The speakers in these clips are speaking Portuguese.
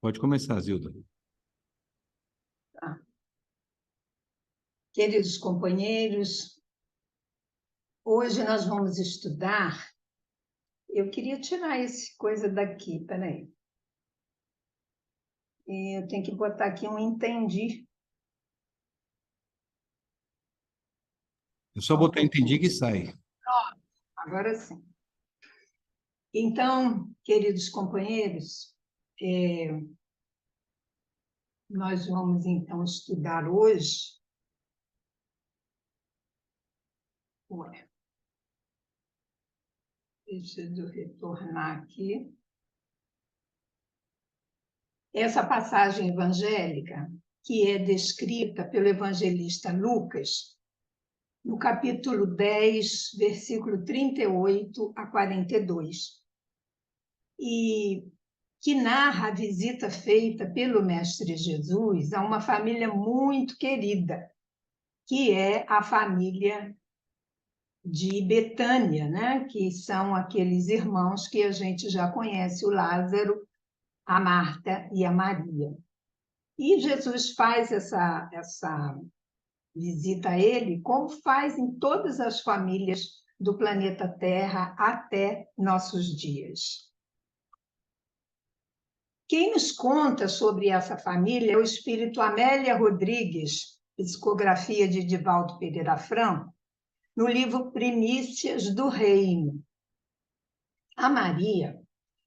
Pode começar, Zilda. Tá. Queridos companheiros, hoje nós vamos estudar. Eu queria tirar essa coisa daqui, peraí. Eu tenho que botar aqui um entendi. Eu só botei entendi que sai. Agora sim. Então, queridos companheiros, nós vamos então estudar hoje. Ué, deixa eu retornar aqui. Essa passagem evangélica, que é descrita pelo evangelista Lucas, no capítulo 10, versículo 38 a 42, e que narra a visita feita pelo Mestre Jesus a uma família muito querida, que é a família de Betânia, né? Que são aqueles irmãos que a gente já conhece, o Lázaro, a Marta e a Maria. E Jesus faz essa visita a ele, como faz em todas as famílias do planeta Terra até nossos dias. Quem nos conta sobre essa família é o espírito Amélia Rodrigues, psicografia de Divaldo Pereira Franco, no livro Primícias do Reino. A Maria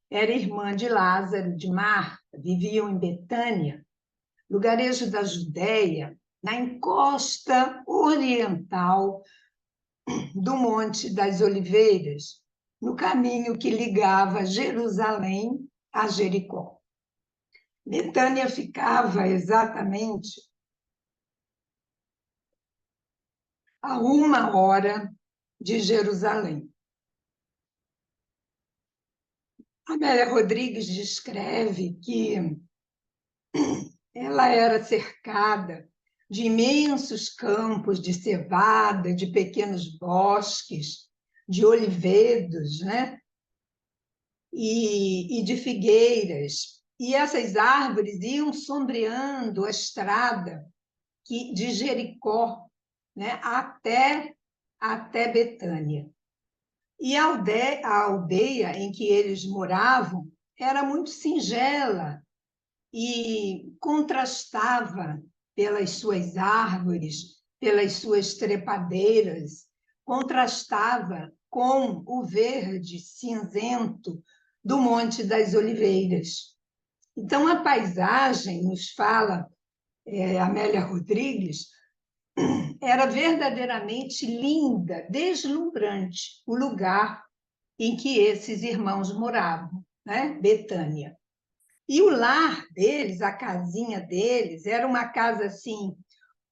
era irmã de Lázaro, de Marta, viviam em Betânia, lugarejo da Judéia, na encosta oriental do Monte das Oliveiras, no caminho que ligava Jerusalém a Jericó. Betânia ficava exatamente a 1 hora de Jerusalém. Amélia Rodrigues descreve que ela era cercada de imensos campos de cevada, de pequenos bosques, de olivedos, né? E de figueiras. E essas árvores iam sombreando a estrada de Jericó, né? até Betânia. E a aldeia em que eles moravam era muito singela e contrastava pelas suas árvores, pelas suas trepadeiras, contrastava com o verde cinzento do Monte das Oliveiras. Então, a paisagem, nos fala Amélia Rodrigues, era verdadeiramente linda, deslumbrante, o lugar em que esses irmãos moravam, né? Betânia. E o lar deles, a casinha deles, era uma casa assim,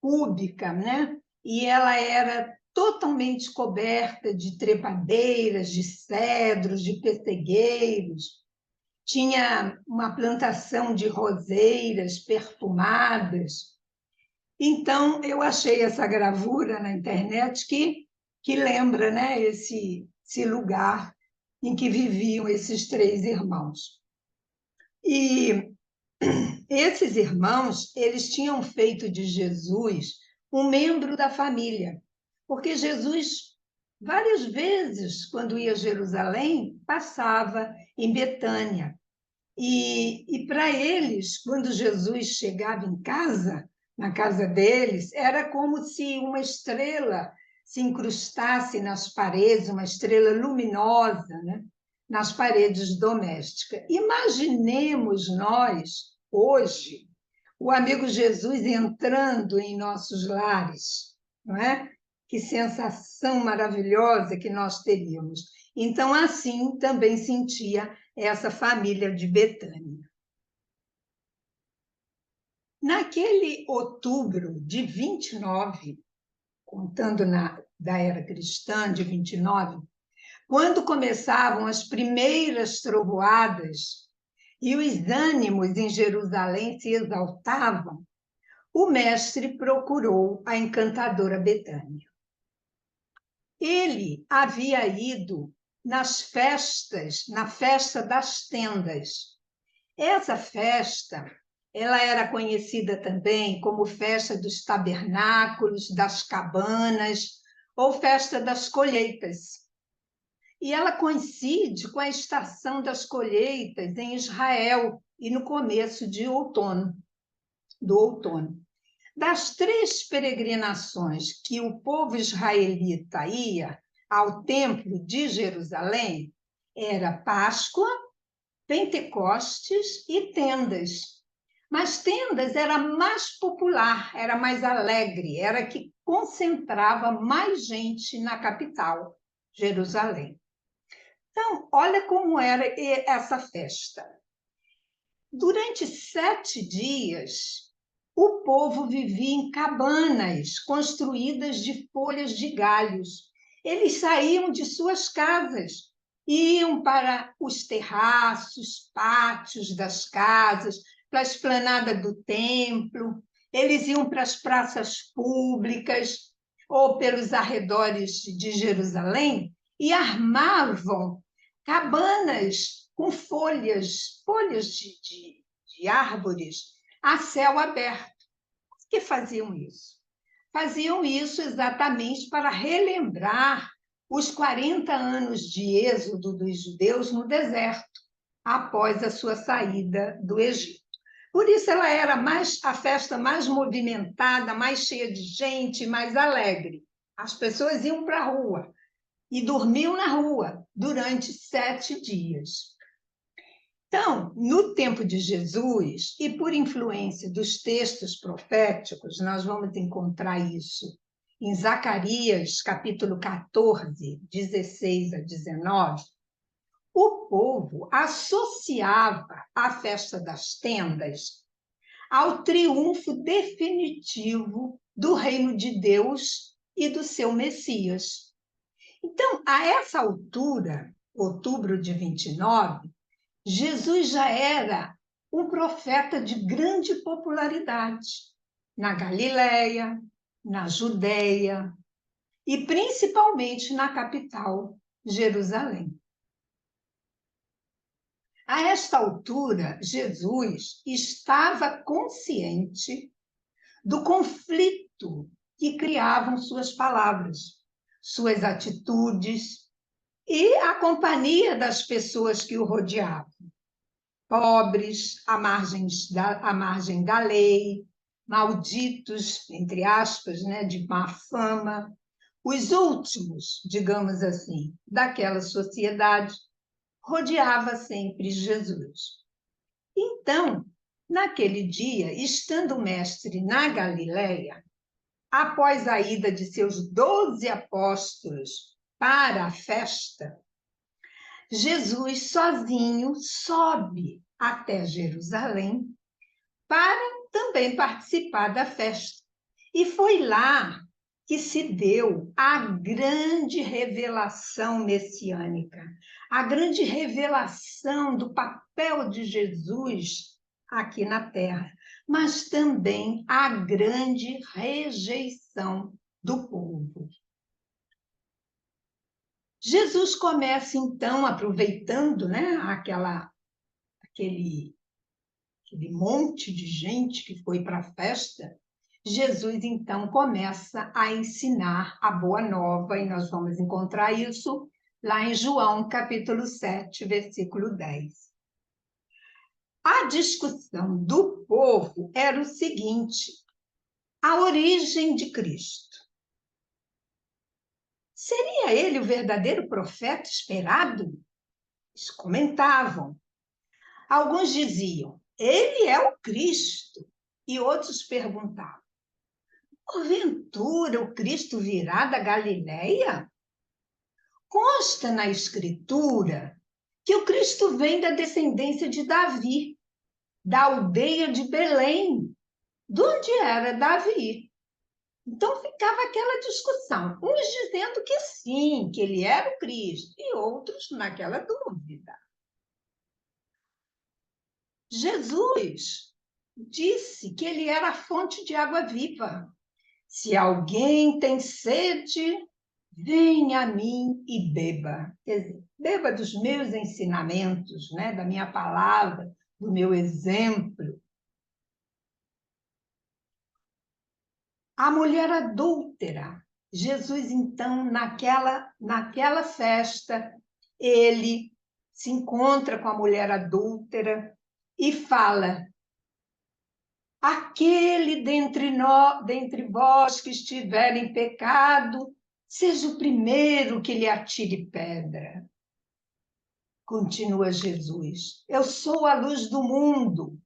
cúbica, né? E ela era totalmente coberta de trepadeiras, de cedros, de pessegueiros. Tinha uma plantação de roseiras perfumadas. Então, eu achei essa gravura na internet que lembra, né, esse lugar em que viviam esses três irmãos. E esses irmãos, eles tinham feito de Jesus um membro da família, porque Jesus, várias vezes, quando ia a Jerusalém, passava em Betânia. E para eles, quando Jesus chegava em casa, na casa deles, era como se uma estrela se incrustasse nas paredes, uma estrela luminosa, né? Nas paredes domésticas. Imaginemos nós, hoje, o amigo Jesus entrando em nossos lares, não é? Que sensação maravilhosa que nós teríamos. Então, assim também sentia essa família de Betânia. Naquele outubro de 29, contando da era cristã de 29, quando começavam as primeiras trovoadas e os ânimos em Jerusalém se exaltavam, o mestre procurou a encantadora Betânia. Ele havia ido nas festas, na festa das tendas, Essa festa, ela era conhecida também como festa dos tabernáculos, das cabanas, ou festa das colheitas. E ela coincide com a estação das colheitas em Israel e no começo do outono. Das 3 peregrinações que o povo israelita ia ao templo de Jerusalém, era Páscoa, Pentecostes e tendas. Mas tendas era mais popular, era mais alegre, era que concentrava mais gente na capital, Jerusalém. Então, olha como era essa festa. Durante 7 dias, o povo vivia em cabanas construídas de folhas de galhos. Eles saíam de suas casas, iam para os terraços, pátios das casas, para a esplanada do templo, eles iam para as praças públicas ou pelos arredores de Jerusalém e armavam cabanas com folhas de árvores a céu aberto. Por que faziam isso? Faziam isso exatamente para relembrar os 40 anos de êxodo dos judeus no deserto, após a sua saída do Egito. Por isso ela era a festa mais movimentada, mais cheia de gente, mais alegre. As pessoas iam para a rua e dormiam na rua durante 7 dias. Então, no tempo de Jesus, e por influência dos textos proféticos, nós vamos encontrar isso em Zacarias, capítulo 14, 16 a 19, o povo associava a festa das tendas ao triunfo definitivo do reino de Deus e do seu Messias. Então, a essa altura, outubro de 29, Jesus já era um profeta de grande popularidade na Galileia, na Judeia e principalmente na capital, Jerusalém. A esta altura, Jesus estava consciente do conflito que criavam suas palavras, suas atitudes e a companhia das pessoas que o rodeavam. Pobres, à margem da lei, malditos, entre aspas, né, de má fama, os últimos, digamos assim, daquela sociedade, rodeava sempre Jesus. Então, naquele dia, estando o mestre na Galileia, após a ida de seus 12 apóstolos para a festa, Jesus sozinho sobe até Jerusalém para também participar da festa. E foi lá que se deu a grande revelação messiânica, a grande revelação do papel de Jesus aqui na Terra, mas também a grande rejeição do povo. Jesus começa, então, aproveitando, né, aquele monte de gente que foi para a festa, Jesus, então, começa a ensinar a Boa Nova, e nós vamos encontrar isso lá em João, capítulo 7, versículo 10. A discussão do povo era o seguinte: a origem de Cristo. Seria ele o verdadeiro profeta esperado? Eles comentavam. Alguns diziam, ele é o Cristo. E outros perguntavam, porventura o Cristo virá da Galileia? Consta na Escritura que o Cristo vem da descendência de Davi, da aldeia de Belém, de onde era Davi. Então ficava aquela discussão, uns dizendo que sim, que ele era o Cristo, e outros naquela dúvida. Jesus disse que ele era a fonte de água viva. Se alguém tem sede, venha a mim e beba. Quer dizer, beba dos meus ensinamentos, né? Da minha palavra, do meu exemplo. A mulher adúltera. Jesus, então, naquela festa, ele se encontra com a mulher adúltera e fala: aquele dentre vós que estiver em pecado, seja o primeiro que lhe atire pedra. Continua Jesus: eu sou a luz do mundo.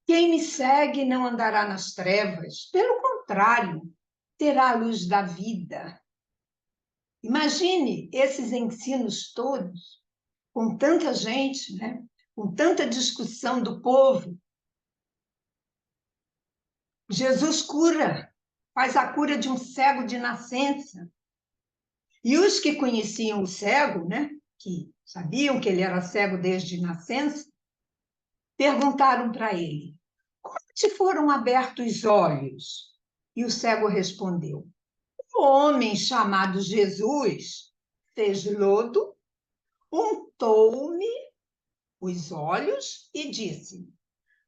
Quem me segue não andará nas trevas, pelo contrário, terá a luz da vida. Imagine esses ensinos todos, com tanta gente, né? Com tanta discussão do povo. Jesus cura, faz a cura de um cego de nascença. E os que conheciam o cego, né? Que sabiam que ele era cego desde nascença, perguntaram para ele: como te foram abertos os olhos? E o cego respondeu: um homem chamado Jesus fez lodo, untou-me os olhos e disse: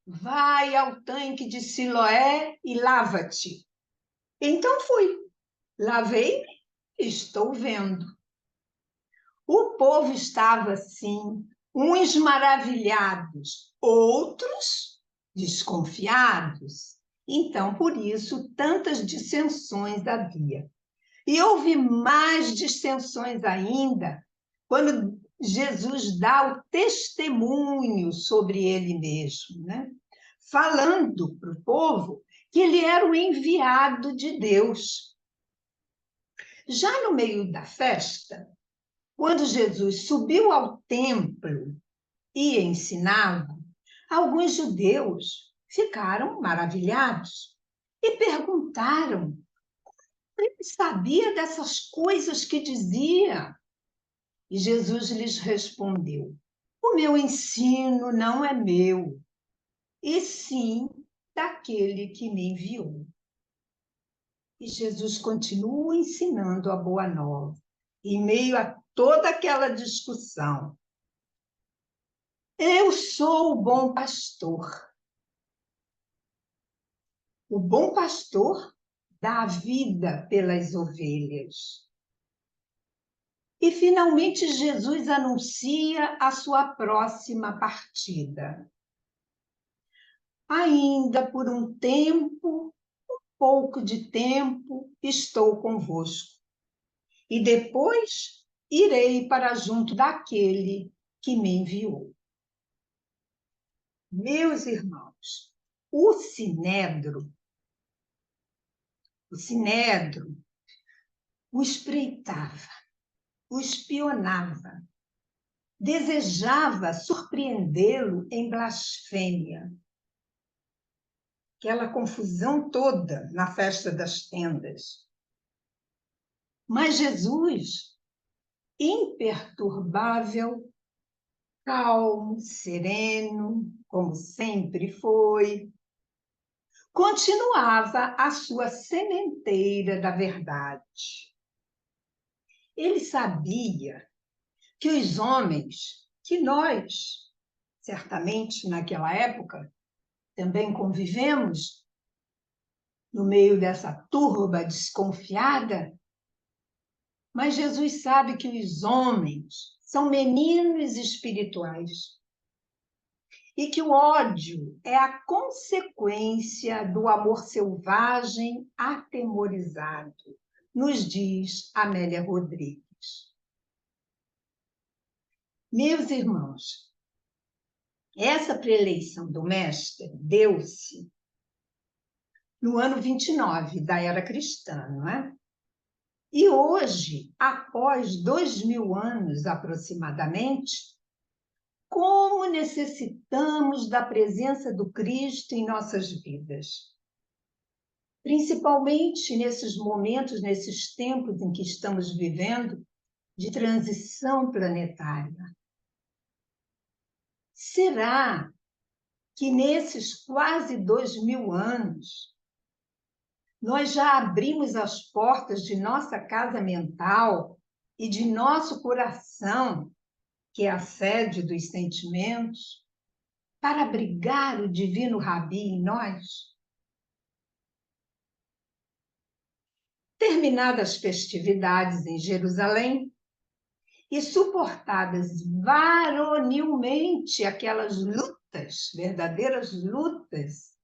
vai ao tanque de Siloé e lava-te. Então fui, lavei-me e estou vendo. O povo estava assim, uns maravilhados, outros desconfiados. Então, por isso, tantas dissensões havia. E houve mais dissensões ainda quando Jesus dá o testemunho sobre ele mesmo, né? Falando para o povo que ele era o enviado de Deus. Já no meio da festa, quando Jesus subiu ao templo e ensinava, alguns judeus ficaram maravilhados e perguntaram: ele sabia dessas coisas que dizia? E Jesus lhes respondeu: o meu ensino não é meu, e sim daquele que me enviou. E Jesus continua ensinando a boa nova, em meio a toda aquela discussão. Eu sou o bom pastor. O bom pastor dá a vida pelas ovelhas. E, finalmente, Jesus anuncia a sua próxima partida. Ainda por um tempo, pouco de tempo, estou convosco. E depois irei para junto daquele que me enviou. Meus irmãos, o Sinédrio o espreitava, o espionava, desejava surpreendê-lo em blasfêmia. Aquela confusão toda na festa das tendas. Mas Jesus, imperturbável, calmo, sereno, como sempre foi, continuava a sua sementeira da verdade. Ele sabia que os homens, que nós, certamente naquela época, também convivemos no meio dessa turba desconfiada, mas Jesus sabe que os homens são meninos espirituais e que o ódio é a consequência do amor selvagem atemorizado, nos diz Amélia Rodrigues. Meus irmãos, essa preeleição do mestre deu-se no ano 29 da era cristã, não é? E hoje, após 2000 anos aproximadamente, como necessitamos da presença do Cristo em nossas vidas. Principalmente nesses momentos, nesses tempos em que estamos vivendo de transição planetária. Será que nesses quase 2000 anos nós já abrimos as portas de nossa casa mental e de nosso coração, que é a sede dos sentimentos, para abrigar o divino Rabi em nós? Terminadas as festividades em Jerusalém e suportadas varonilmente aquelas lutas, verdadeiras lutas,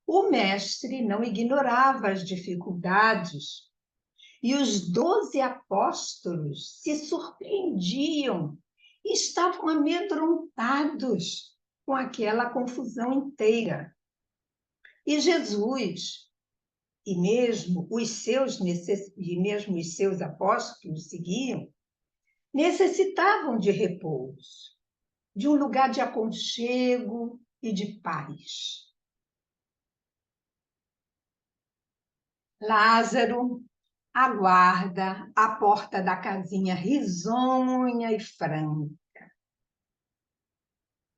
o mestre não ignorava as dificuldades e os 12 apóstolos se surpreendiam e estavam amedrontados com aquela confusão inteira. E Jesus, e mesmo os seus apóstolos seguiam, necessitavam de repouso, de um lugar de aconchego e de paz. Lázaro aguarda à porta da casinha risonha e franca.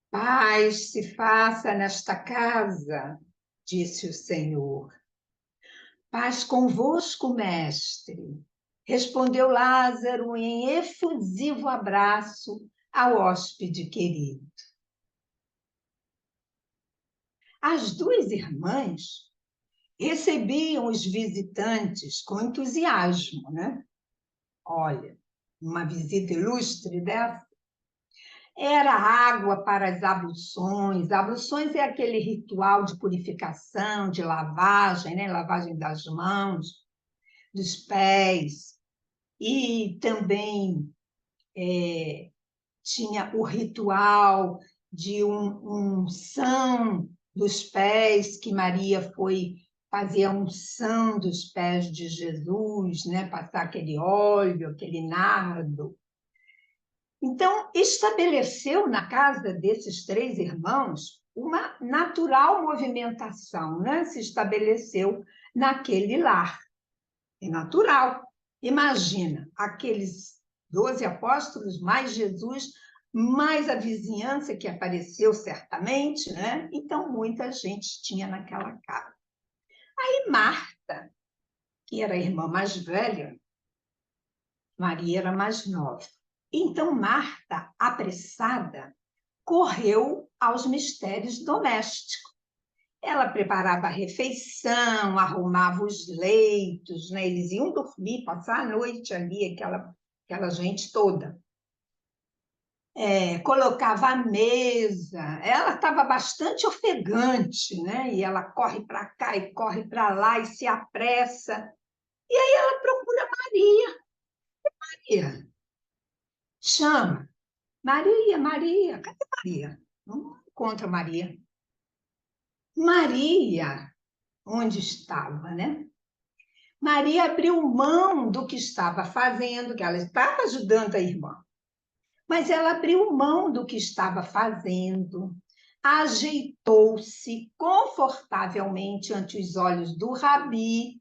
Paz se faça nesta casa, disse o Senhor. Paz convosco, mestre, respondeu Lázaro em efusivo abraço ao hóspede querido. As duas irmãs recebiam os visitantes com entusiasmo, né? Olha, uma visita ilustre dessa. Era água para as abluções. Abluções é aquele ritual de purificação, de lavagem, né? Lavagem das mãos, dos pés. E também tinha o ritual de unção dos pés, que Maria foi fazer a unção dos pés de Jesus, né? Passar aquele óleo, aquele nardo. Então, estabeleceu na casa desses três irmãos uma natural movimentação, né? Se estabeleceu naquele lar. É natural. Imagina, aqueles 12 apóstolos, mais Jesus, mais a vizinhança que apareceu certamente, né? Então, muita gente tinha naquela casa. Aí Marta, que era a irmã mais velha, Maria era mais nova. Então, Marta, apressada, correu aos mistérios domésticos. Ela preparava a refeição, arrumava os leitos, né? Eles iam dormir, passar a noite ali, aquela gente toda. Colocava a mesa, ela estava bastante ofegante, né? E ela corre para cá e corre para lá e se apressa. E aí ela procura Maria. Maria, chama. Maria, Maria, cadê Maria? Não encontra Maria. Maria, onde estava, né? Maria abriu mão do que estava fazendo, que ela estava ajudando a irmã, mas ela abriu mão do que estava fazendo, ajeitou-se confortavelmente ante os olhos do Rabi,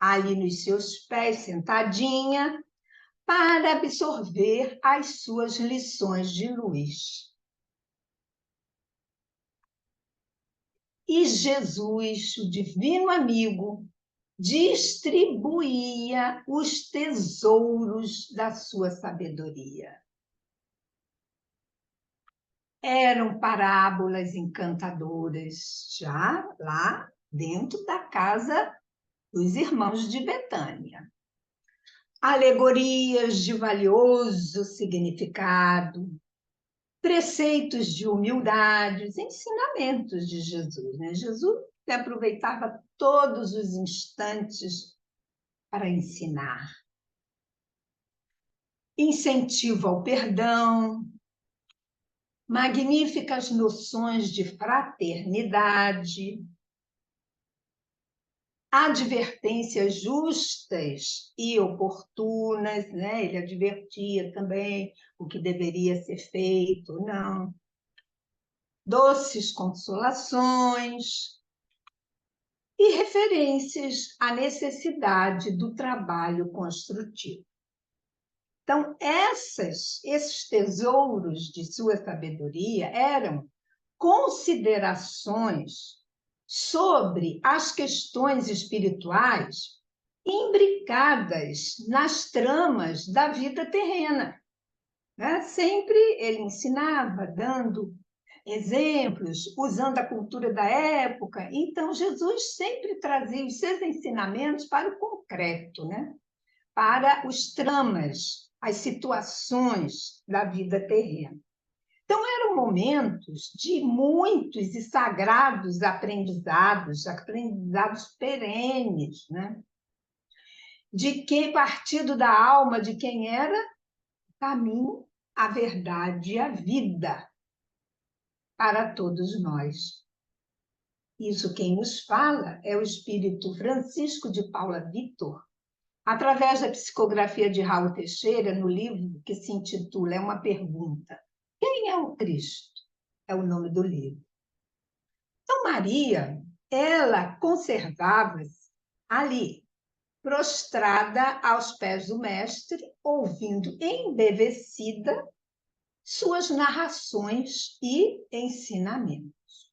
ali nos seus pés, sentadinha, para absorver as suas lições de luz. E Jesus, o divino amigo, distribuía os tesouros da sua sabedoria. Eram parábolas encantadoras, já lá dentro da casa dos irmãos de Betânia. Alegorias de valioso significado, preceitos de humildade, ensinamentos de Jesus, né? Jesus aproveitava todos os instantes para ensinar. Incentivo ao perdão, magníficas noções de fraternidade, advertências justas e oportunas, né? Ele advertia também o que deveria ser feito, não. Doces consolações e referências à necessidade do trabalho construtivo. Então, esses tesouros de sua sabedoria eram considerações sobre as questões espirituais imbricadas nas tramas da vida terrena, né? Sempre ele ensinava, dando exemplos, usando a cultura da época. Então, Jesus sempre trazia os seus ensinamentos para o concreto, né? Para os tramas, as situações da vida terrena. Então, eram momentos de muitos e sagrados aprendizados, aprendizados perenes, né? De quem, partido da alma de quem era, o caminho, a verdade e a vida para todos nós. Isso quem nos fala é o espírito Francisco de Paula Victor, através da psicografia de Raul Teixeira, no livro que se intitula É uma Pergunta. Quem é o Cristo? É o nome do livro. Então, Maria, ela conservava-se ali, prostrada aos pés do mestre, ouvindo embevecida suas narrações e ensinamentos.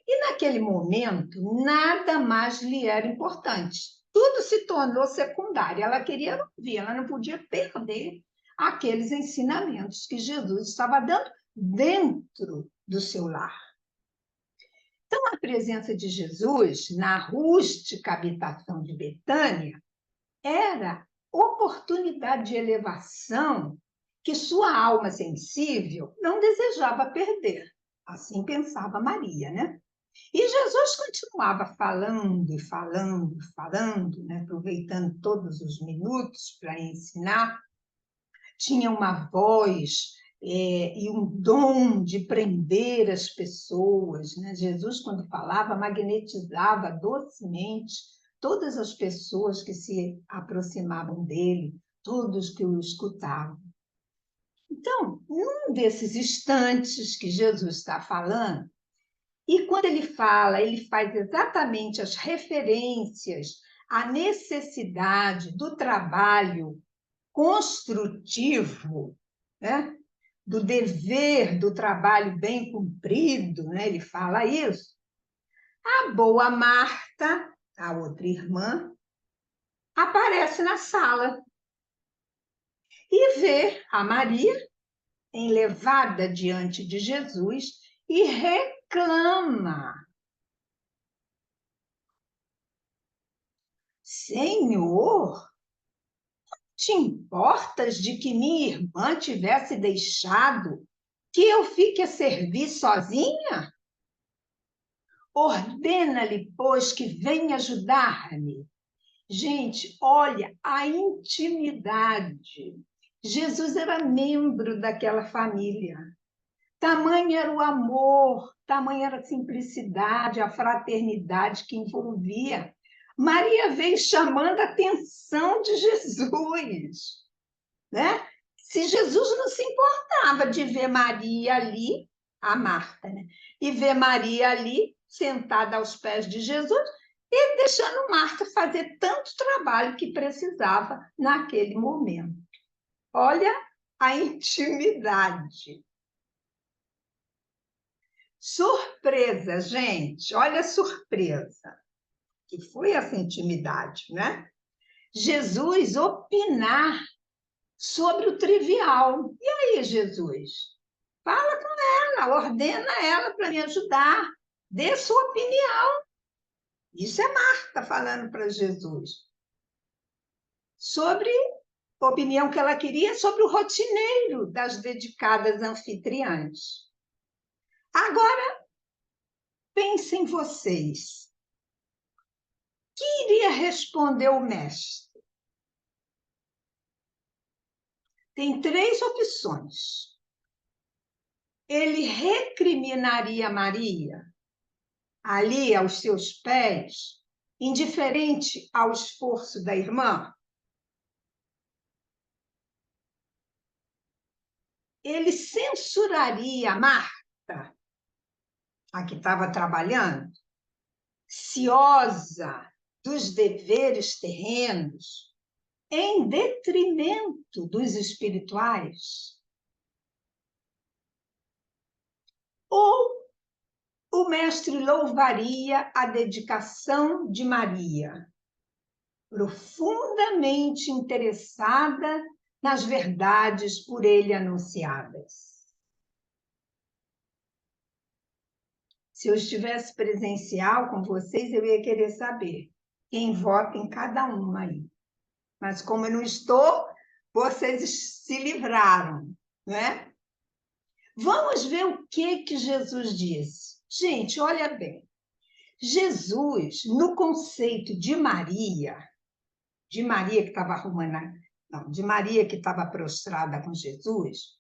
E naquele momento, nada mais lhe era importante. Tudo se tornou secundário. Ela queria ouvir, ela não podia perder aqueles ensinamentos que Jesus estava dando dentro do seu lar. Então, a presença de Jesus na rústica habitação de Betânia era oportunidade de elevação que sua alma sensível não desejava perder. Assim pensava Maria, né? E Jesus continuava falando e falando e falando, né? Aproveitando todos os minutos para ensinar. Tinha uma voz e um dom de prender as pessoas, né? Jesus, quando falava, magnetizava docemente todas as pessoas que se aproximavam dele, todos que o escutavam. Então, num desses instantes que Jesus está falando, e quando ele fala, ele faz exatamente as referências à necessidade do trabalho construtivo, né? Do dever do trabalho bem cumprido, né? Ele fala isso. A boa Marta, a outra irmã, aparece na sala e vê a Maria enlevada diante de Jesus e reclama: Senhor, te importas de que minha irmã tivesse deixado que eu fique a servir sozinha? Ordena-lhe, pois, que venha ajudar-me. Gente, olha a intimidade. Jesus era membro daquela família. Tamanho era o amor, tamanha era a simplicidade, a fraternidade que envolvia. Maria veio chamando a atenção de Jesus, né? Se Jesus não se importava de ver Maria ali, a Marta, né? E ver Maria ali, sentada aos pés de Jesus, e deixando Marta fazer tanto trabalho que precisava naquele momento. Olha a intimidade. Surpresa, gente, olha a surpresa, que foi essa intimidade, né? Jesus opinar sobre o trivial. E aí, Jesus? Fala com ela, ordena ela para me ajudar, dê sua opinião. Isso é Marta falando para Jesus. Sobre a opinião que ela queria sobre o rotineiro das dedicadas anfitriãs. Agora, pensem vocês. Que iria responder o mestre? Tem três opções. Ele recriminaria Maria, ali aos seus pés, indiferente ao esforço da irmã? Ele censuraria Marta, a que estava trabalhando, ciosa dos deveres terrenos, em detrimento dos espirituais? Ou o mestre louvaria a dedicação de Maria, profundamente interessada nas verdades por ele anunciadas? Se eu estivesse presencial com vocês, eu ia querer saber quem vota em cada uma aí. Mas como eu não estou, vocês se livraram, né? Vamos ver o que Jesus disse. Gente, olha bem. Jesus, no conceito de Maria que estava arrumando, não, de Maria que estava prostrada com Jesus,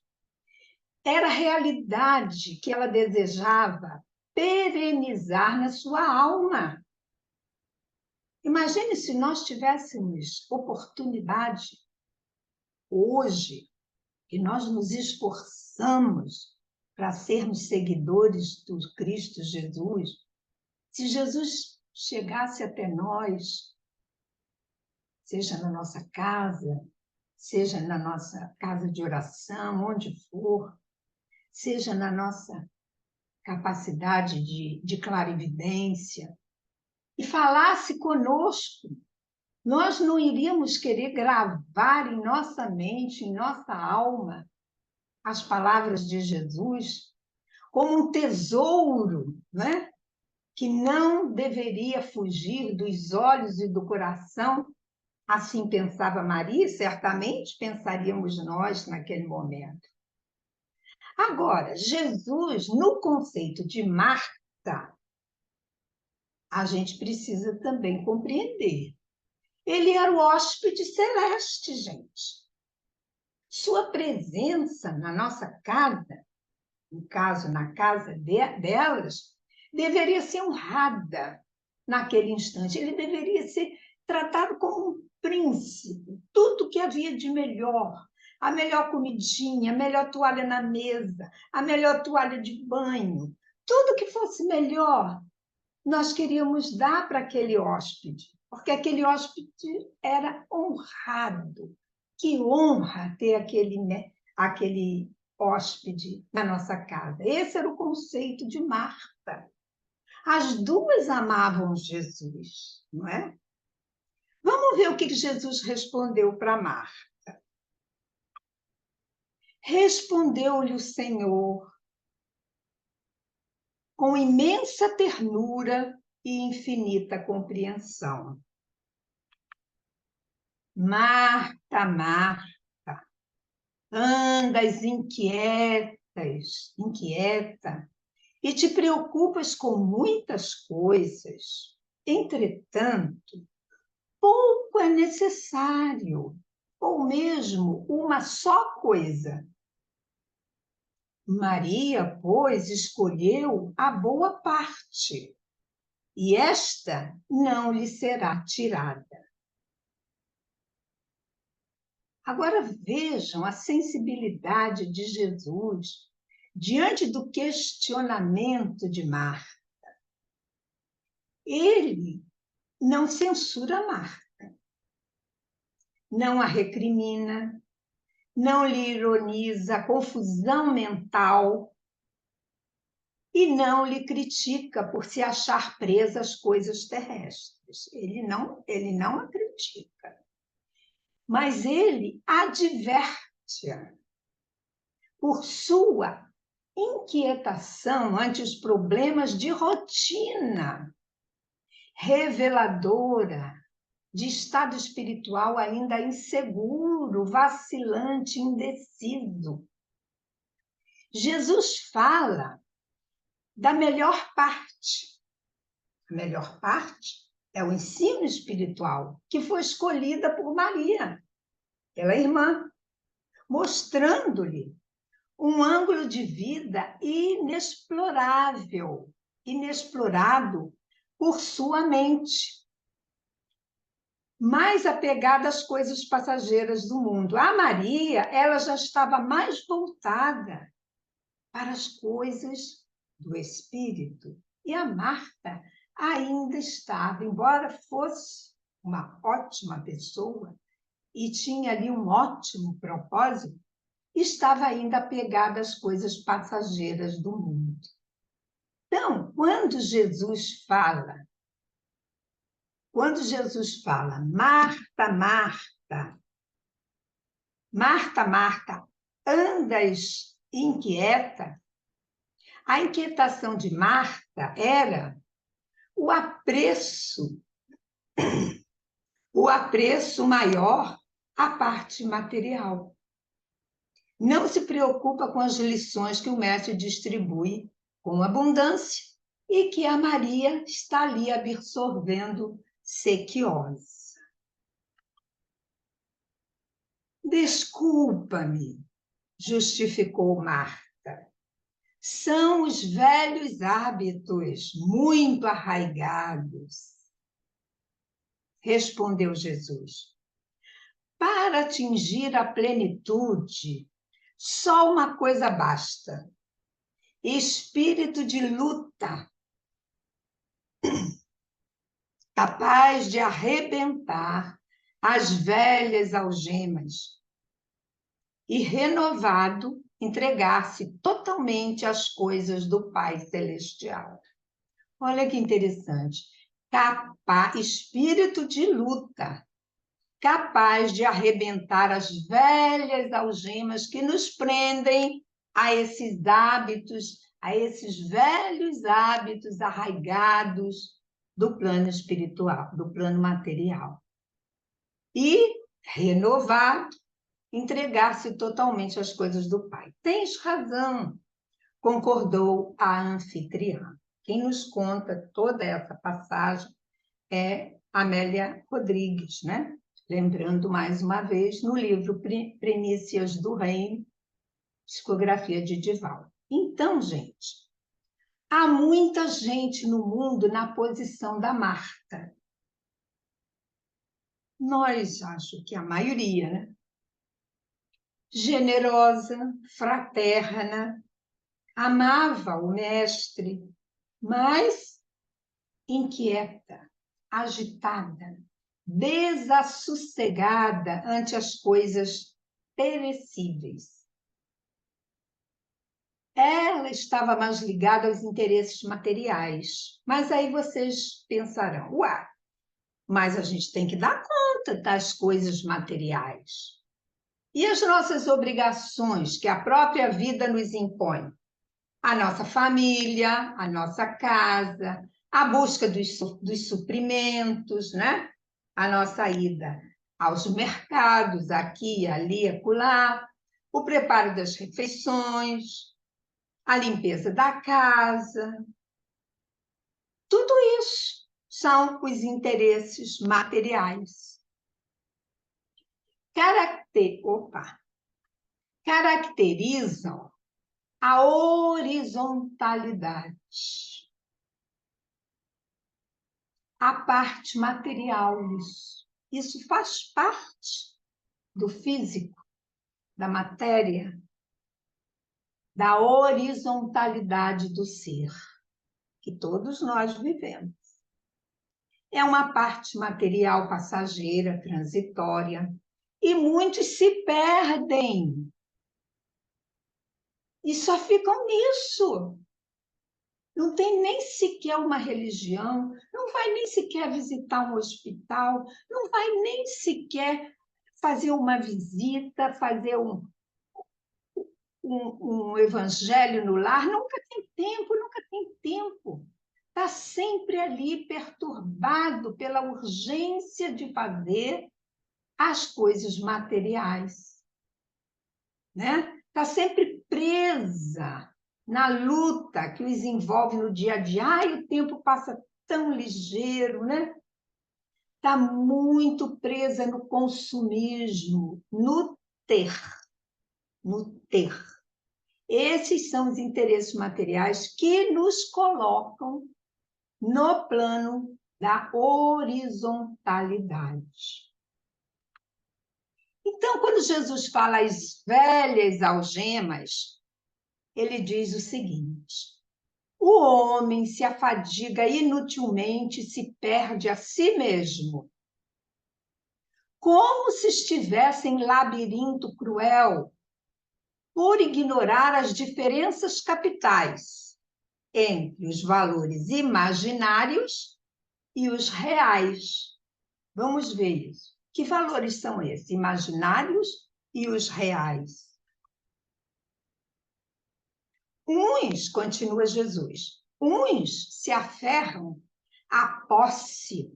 era a realidade que ela desejava perenizar na sua alma. Imagine se nós tivéssemos oportunidade hoje, que nós nos esforçamos para sermos seguidores do Cristo Jesus, se Jesus chegasse até nós, seja na nossa casa, seja na nossa casa de oração, onde for, seja na nossa capacidade de clarividência, e falasse conosco, nós não iríamos querer gravar em nossa mente, em nossa alma, as palavras de Jesus como um tesouro, né? Que não deveria fugir dos olhos e do coração. Assim pensava Maria, certamente pensaríamos nós naquele momento. Agora, Jesus, no conceito de Marta, a gente precisa também compreender. Ele era o hóspede celeste, gente. Sua presença na nossa casa, no caso, na casa delas, deveria ser honrada naquele instante. Ele deveria ser tratado como um príncipe. Tudo que havia de melhor, a melhor comidinha, a melhor toalha na mesa, a melhor toalha de banho, tudo que fosse melhor, nós queríamos dar para aquele hóspede, porque aquele hóspede era honrado. Que honra ter aquele hóspede na nossa casa. Esse era o conceito de Marta. As duas amavam Jesus, não é? Vamos ver o que Jesus respondeu para Marta. Respondeu-lhe o Senhor com imensa ternura e infinita compreensão. Marta, Marta, andas inquieta, e te preocupas com muitas coisas. Entretanto, pouco é necessário, ou mesmo uma só coisa. Maria, pois, escolheu a boa parte, e esta não lhe será tirada. Agora vejam a sensibilidade de Jesus diante do questionamento de Marta. Ele não censura Marta, não a recrimina, não lhe ironiza a confusão mental e não lhe critica por se achar presa às coisas terrestres. Ele não a critica, mas ele adverte-a por sua inquietação ante os problemas de rotina, reveladora de estado espiritual ainda inseguro, vacilante, indeciso. Jesus fala da melhor parte. A melhor parte é o ensino espiritual, que foi escolhida por Maria, pela irmã, mostrando-lhe um ângulo de vida inexplorável, inexplorado por sua mente, mais apegada às coisas passageiras do mundo. A Maria, ela já estava mais voltada para as coisas do espírito. E a Marta ainda estava, embora fosse uma ótima pessoa e tinha ali um ótimo propósito, estava ainda apegada às coisas passageiras do mundo. Então, quando Jesus fala, Marta, Marta, Marta, Marta, andas inquieta, A inquietação de Marta era o apreço maior à parte material. Não se preocupa com as lições que o mestre distribui com abundância e que a Maria está ali absorvendo sequiosa. Desculpa-me, justificou Marta. São os velhos hábitos muito arraigados. Respondeu Jesus. Para atingir a plenitude, só uma coisa basta: espírito de luta, capaz de arrebentar as velhas algemas e, renovado, entregar-se totalmente às coisas do Pai Celestial. Olha que interessante. Espírito de luta, capaz de arrebentar as velhas algemas que nos prendem a esses hábitos, a esses velhos hábitos arraigados do plano espiritual, do plano material. E, renovado, entregar-se totalmente às coisas do Pai. Tens razão, concordou a anfitriã. Quem nos conta toda essa passagem é Amélia Rodrigues, né? Lembrando mais uma vez no livro Primícias do Reino, psicografia de Divaldo. Então, gente, há muita gente no mundo na posição da Marta. Nós, acho que a maioria, né? Generosa, fraterna, amava o mestre, mas inquieta, agitada, desassossegada ante as coisas perecíveis. Ela estava mais ligada aos interesses materiais. Mas aí vocês pensarão, uai, mas a gente tem que dar conta das coisas materiais. E as nossas obrigações que a própria vida nos impõe? A nossa família, a nossa casa, a busca dos suprimentos, né? A nossa ida aos mercados, aqui, ali, acolá, o preparo das refeições, a limpeza da casa. Tudo isso são os interesses materiais. Caracterizam a horizontalidade, a parte material. Isso faz parte do físico, da matéria, da horizontalidade do ser, que todos nós vivemos. É uma parte material passageira, transitória, e muitos se perdem e só ficam nisso. Não tem nem sequer uma religião, não vai nem sequer visitar um hospital, não vai nem sequer fazer uma visita, fazer um evangelho no lar. Nunca tem tempo, nunca tem tempo. Está sempre ali perturbado pela urgência de fazer as coisas materiais, né? Está sempre presa na luta que os envolve no dia a dia. Ai, o tempo passa tão ligeiro, né? Está muito presa no consumismo, no ter, no ter. Esses são os interesses materiais que nos colocam no plano da horizontalidade. Então, quando Jesus fala as velhas algemas, ele diz o seguinte: o homem se afadiga inutilmente, se perde a si mesmo, como se estivesse em labirinto cruel, por ignorar as diferenças capitais entre os valores imaginários e os reais. Vamos ver isso. Que valores são esses? Imaginários e os reais. Uns, continua Jesus, uns se aferram à posse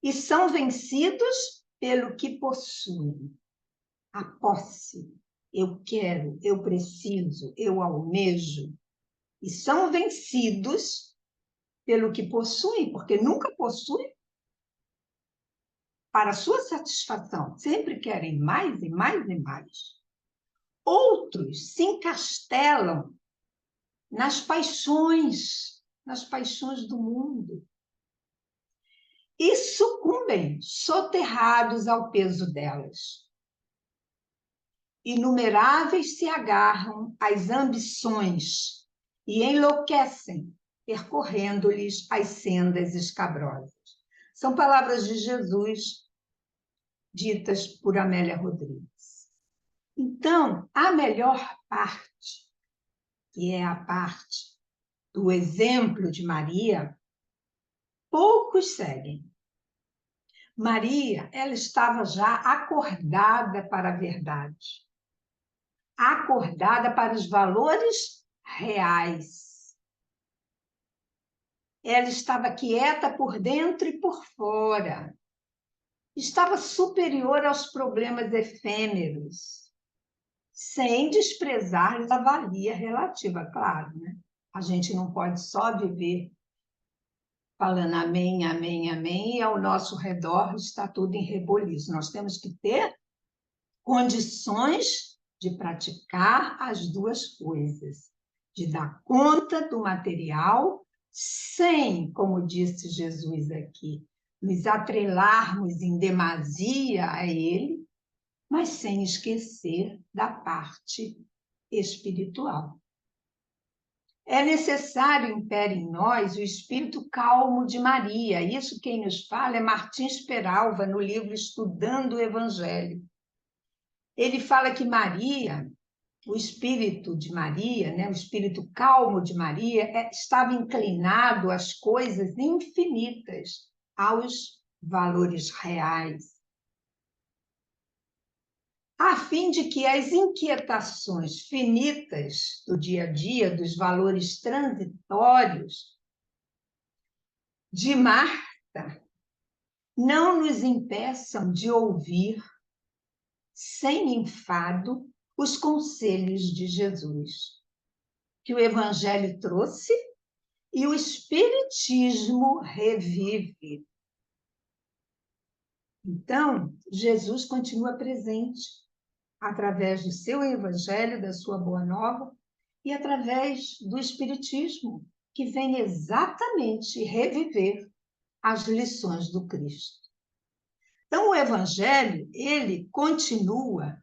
e são vencidos pelo que possuem. A posse. Eu quero, eu preciso, eu almejo. E são vencidos pelo que possuem, porque nunca possuem para sua satisfação. Sempre querem mais e mais e mais. Outros se encastelam nas paixões do mundo. E sucumbem, soterrados ao peso delas. Inumeráveis se agarram às ambições e enlouquecem, percorrendo-lhes as sendas escabrosas. São palavras de Jesus, ditas por Amélia Rodrigues. Então, a melhor parte, que é a parte do exemplo de Maria, poucos seguem. Maria, ela estava já acordada para a verdade, acordada para os valores reais. Ela estava quieta por dentro e por fora. Estava superior aos problemas efêmeros, sem desprezar a valia relativa, claro, né? A gente não pode só viver falando amém, amém, amém, e ao nosso redor está tudo em reboliço. Nós temos que ter condições de praticar as duas coisas, de dar conta do material, sem, como disse Jesus aqui, nos atrelarmos em demasia a ele, mas sem esquecer da parte espiritual. É necessário impere em nós o espírito calmo de Maria. Isso quem nos fala é Martins Peralva, no livro Estudando o Evangelho. Ele fala que Maria, o espírito de Maria, né, o espírito calmo de Maria, estava inclinado às coisas infinitas, aos valores reais, a fim de que as inquietações finitas do dia a dia, dos valores transitórios de Marta, não nos impeçam de ouvir, sem enfado, os conselhos de Jesus, que o Evangelho trouxe e o Espiritismo revive. Então, Jesus continua presente através do seu Evangelho, da sua Boa Nova, e através do Espiritismo, que vem exatamente reviver as lições do Cristo. Então, o Evangelho, ele continua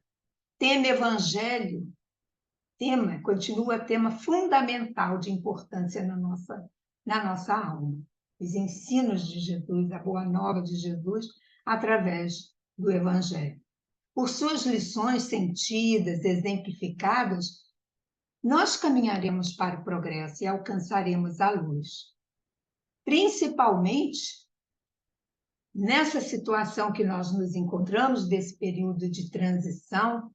continua tema fundamental de importância na nossa alma. Os ensinos de Jesus, a Boa Nova de Jesus, através do Evangelho. Por suas lições sentidas, exemplificadas, nós caminharemos para o progresso e alcançaremos a luz. Principalmente nessa situação que nós nos encontramos, desse período de transição,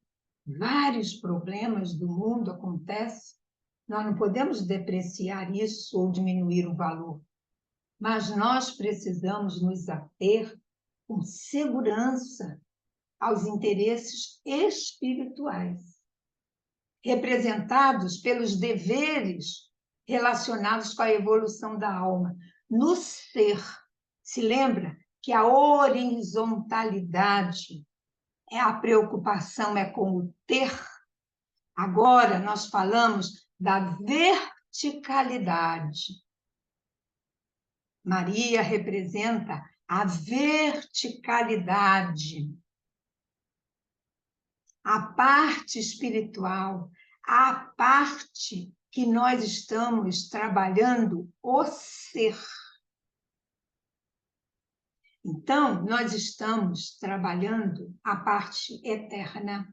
vários problemas do mundo acontecem, nós não podemos depreciar isso ou diminuir o valor, mas nós precisamos nos ater com segurança aos interesses espirituais, representados pelos deveres relacionados com a evolução da alma, no ser. Se lembra que a horizontalidade a preocupação é com o ter. Agora nós falamos da verticalidade. Maria representa a verticalidade, a parte espiritual, a parte que nós estamos trabalhando, o ser. Então, nós estamos trabalhando a parte eterna,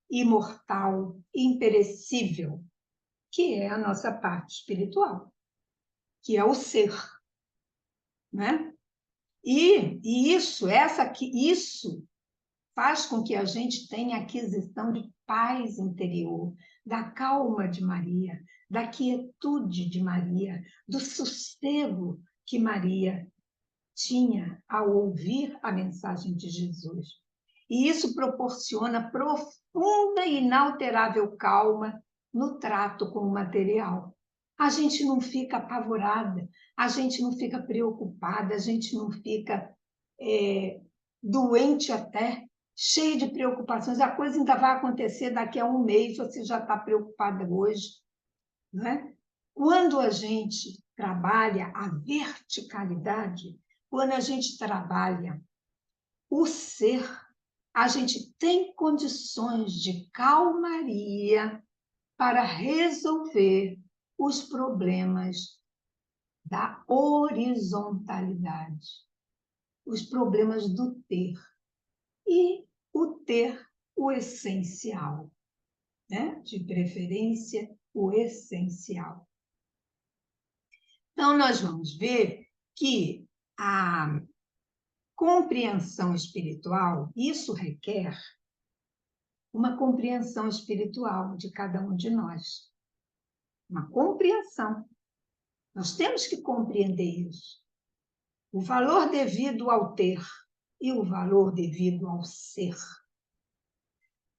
imortal, imperecível, que é a nossa parte espiritual, que é o ser, né? E isso faz com que a gente tenha aquisição de paz interior, da calma de Maria, da quietude de Maria, do sossego que Maria tinha ao ouvir a mensagem de Jesus. E isso proporciona profunda e inalterável calma no trato com o material. A gente não fica apavorada, a gente não fica preocupada, a gente não fica doente até, cheio de preocupações. A coisa ainda vai acontecer daqui a um mês, você já está preocupada hoje, não é? Quando a gente trabalha a verticalidade, quando a gente trabalha o ser, a gente tem condições de calmaria para resolver os problemas da horizontalidade, os problemas do ter, e o ter o essencial, né? De preferência, o essencial. Então, nós vamos ver que a compreensão espiritual, isso requer uma compreensão espiritual de cada um de nós. Uma compreensão. Nós temos que compreender isso. O valor devido ao ter e o valor devido ao ser.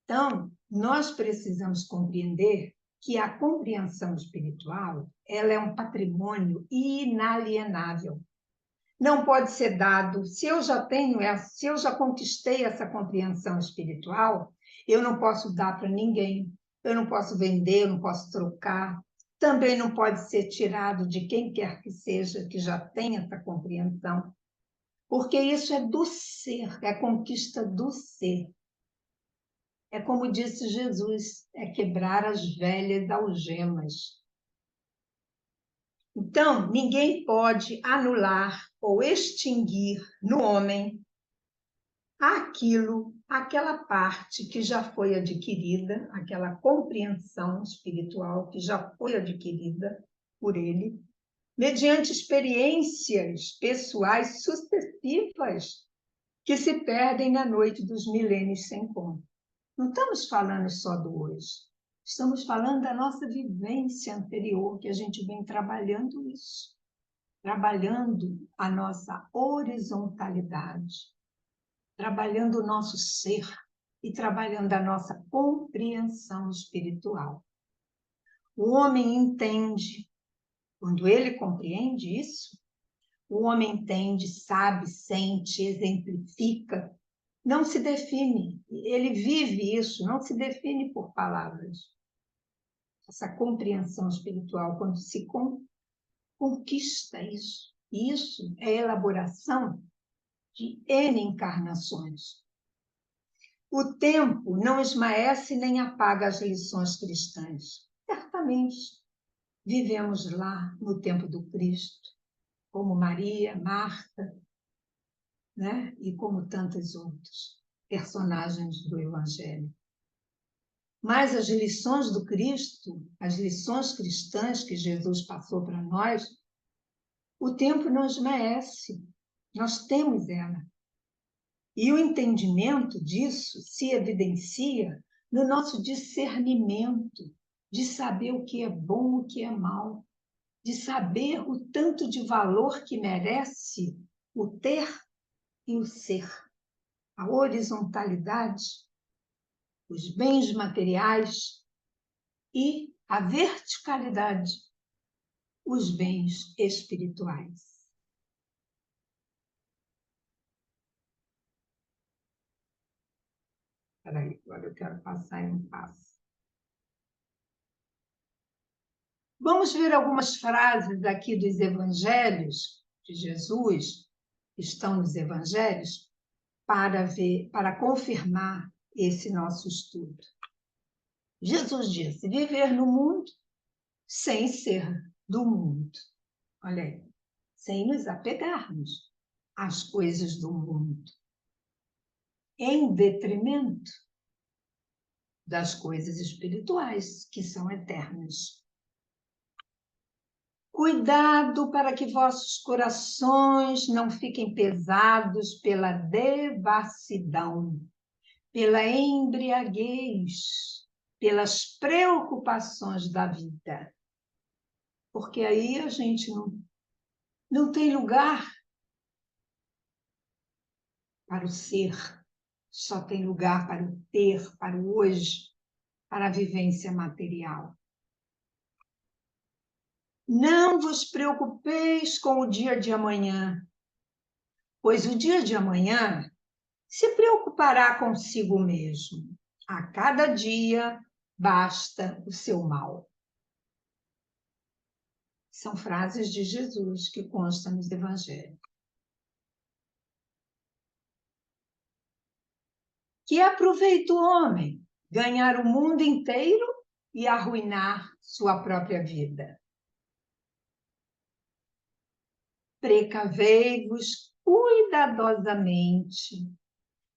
Então, nós precisamos compreender que a compreensão espiritual, ela é um patrimônio inalienável. Não pode ser dado. Se eu já conquistei essa compreensão espiritual, eu não posso dar para ninguém. Eu não posso vender, eu não posso trocar. Também não pode ser tirado de quem quer que seja que já tem essa compreensão, porque isso é do ser, é conquista do ser. É como disse Jesus, é quebrar as velhas algemas. Então, ninguém pode anular ou extinguir no homem aquela parte que já foi adquirida, aquela compreensão espiritual que já foi adquirida por ele, mediante experiências pessoais sucessivas que se perdem na noite dos milênios sem conta. Não estamos falando só do hoje, estamos falando da nossa vivência anterior, que a gente vem trabalhando isso, trabalhando a nossa horizontalidade, trabalhando o nosso ser e trabalhando a nossa compreensão espiritual. O homem entende, quando ele compreende isso, o homem entende, sabe, sente, exemplifica, não se define, ele vive isso, não se define por palavras. Essa compreensão espiritual, quando se conquista isso, isso é elaboração de N encarnações. O tempo não esmaece nem apaga as lições cristãs. Certamente vivemos lá no tempo do Cristo, como Maria, Marta, né? E como tantos outros personagens do Evangelho. Mas as lições do Cristo, as lições cristãs que Jesus passou para nós, o tempo não esmaece, nós temos ela. E o entendimento disso se evidencia no nosso discernimento, de saber o que é bom, o que é mal, de saber o tanto de valor que merece o ter e o ser, a horizontalidade, os bens materiais e a verticalidade, os bens espirituais. Espera aí, agora eu quero passar em um passo. Vamos ver algumas frases aqui dos evangelhos de Jesus, que estão nos evangelhos, para confirmar esse nosso estudo. Jesus disse: viver no mundo sem ser do mundo. Olha aí, sem nos apegarmos às coisas do mundo, em detrimento das coisas espirituais, que são eternas. Cuidado para que vossos corações não fiquem pesados pela devassidão, pela embriaguez, pelas preocupações da vida. Porque aí a gente não tem lugar para o ser, só tem lugar para o ter, para o hoje, para a vivência material. Não vos preocupeis com o dia de amanhã, pois o dia de amanhã se preocupará consigo mesmo. A cada dia basta o seu mal. São frases de Jesus que constam nos evangelhos. Que aproveita o homem ganhar o mundo inteiro e arruinar sua própria vida. Precavei-vos cuidadosamente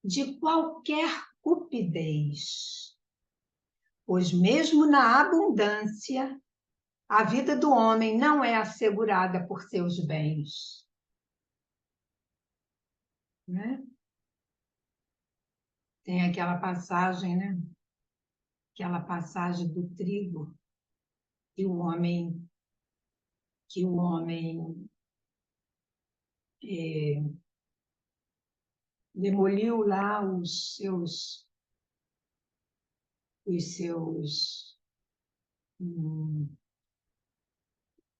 de qualquer cupidez, pois mesmo na abundância, a vida do homem não é assegurada por seus bens. Né? Tem aquela passagem, né? Aquela passagem do trigo que o homem demoliu lá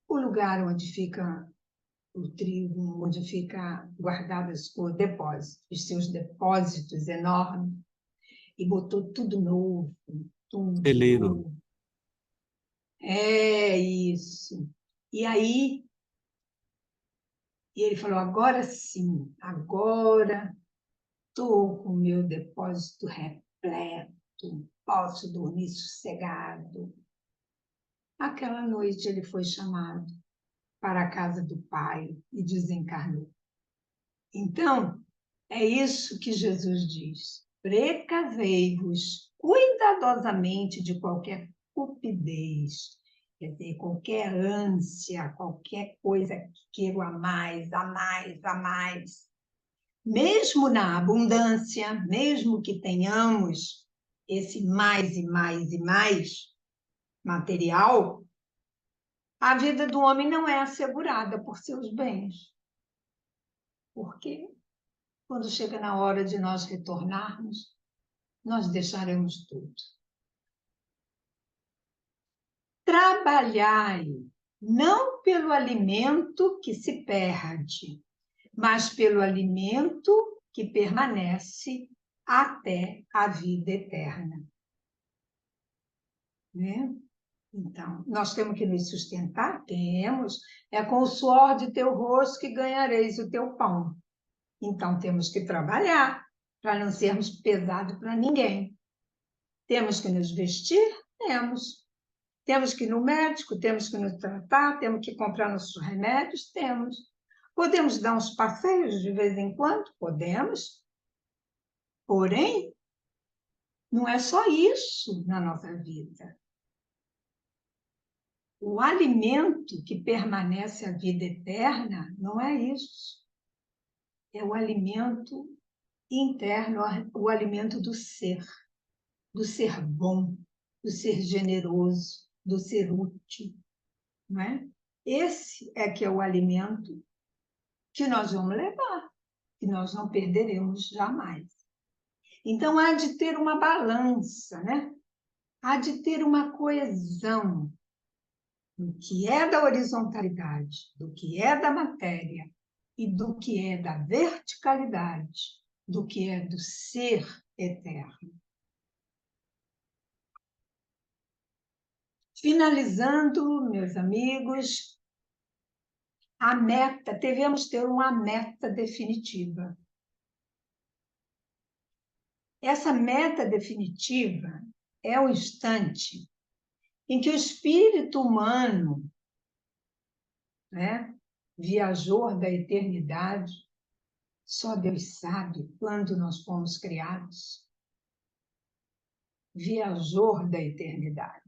o lugar onde fica o trigo, onde fica guardados os depósitos, os seus depósitos enormes, e botou tudo novo, tudo Celeiro. novo. É isso. E aí, ele falou, agora sim, agora estou com o meu depósito repleto, posso dormir sossegado. Aquela noite ele foi chamado para a casa do Pai e desencarnou. Então, é isso que Jesus diz. Precavei-vos cuidadosamente de qualquer cupidez, quer dizer, qualquer ânsia, qualquer coisa que queira a mais, a mais, a mais. Mesmo na abundância, mesmo que tenhamos esse mais e mais e mais material, a vida do homem não é assegurada por seus bens. Porque quando chega na hora de nós retornarmos, nós deixaremos tudo. Trabalhai, não pelo alimento que se perde, mas pelo alimento que permanece até a vida eterna. Né? Então, nós temos que nos sustentar? Temos. É com o suor de teu rosto que ganhareis o teu pão. Então, temos que trabalhar para não sermos pesados para ninguém. Temos que nos vestir? Temos. Temos que ir no médico? Temos que nos tratar? Temos que comprar nossos remédios? Temos. Podemos dar uns passeios de vez em quando? Podemos. Porém, não é só isso na nossa vida. O alimento que permanece a vida eterna não é isso. É o alimento interno, o alimento do ser bom, do ser generoso, do ser útil. Não é? Esse é que é o alimento que nós vamos levar, que nós não perderemos jamais. Então, há de ter uma balança, né? Há de ter uma coesão do que é da horizontalidade, do que é da matéria e do que é da verticalidade, do que é do ser eterno. Finalizando, meus amigos, a meta, devemos ter uma meta definitiva. Essa meta definitiva é o instante em que o espírito humano, né, viajor da eternidade, só Deus sabe quando nós fomos criados, viajor da eternidade,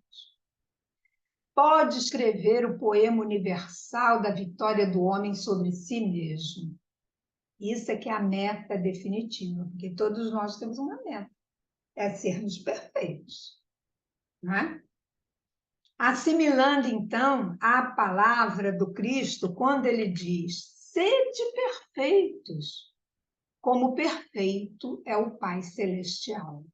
pode escrever o poema universal da vitória do homem sobre si mesmo. Isso é que é a meta definitiva, porque todos nós temos uma meta. é sermos perfeitos, não é? Assimilando, então, a palavra do Cristo, quando ele diz: sede perfeitos, como perfeito é o Pai Celestial.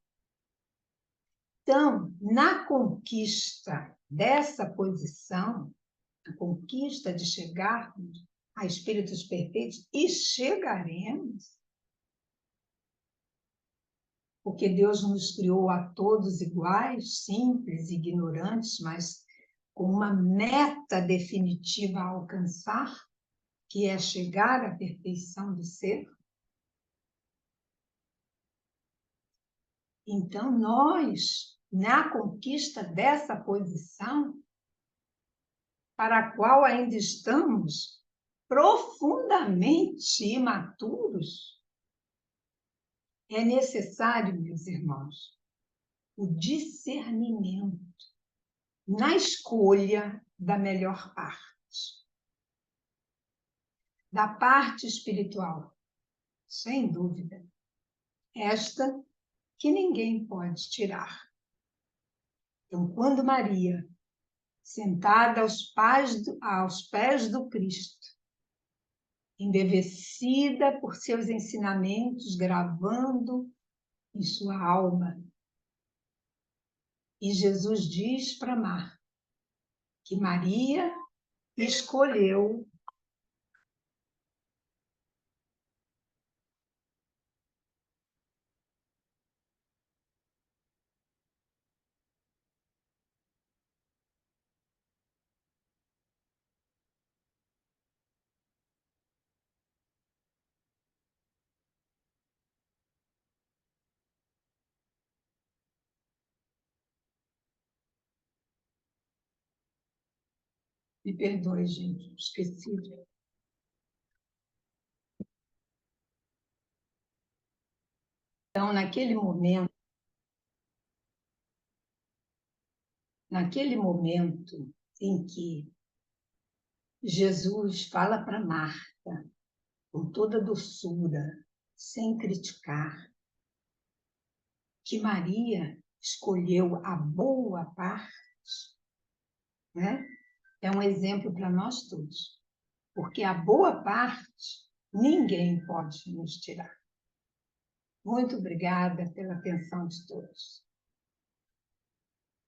Então, na conquista dessa posição, a conquista de chegarmos a espíritos perfeitos, e chegaremos, porque Deus nos criou a todos iguais, simples, ignorantes, mas com uma meta definitiva a alcançar, que é chegar à perfeição do ser. Então, nós, na conquista dessa posição, para a qual ainda estamos profundamente imaturos, é necessário, meus irmãos, o discernimento na escolha da melhor parte. Da parte espiritual, sem dúvida. Esta que ninguém pode tirar. Então, quando Maria, sentada aos pés do Cristo, embevecida por seus ensinamentos, gravando em sua alma, e Jesus diz para Marta que Maria escolheu me perdoe, gente, esqueci. Então, naquele momento em que Jesus fala para Marta, com toda doçura, sem criticar, que Maria escolheu a boa parte, né? É um exemplo para nós todos, porque a boa parte ninguém pode nos tirar. Muito obrigada pela atenção de todos.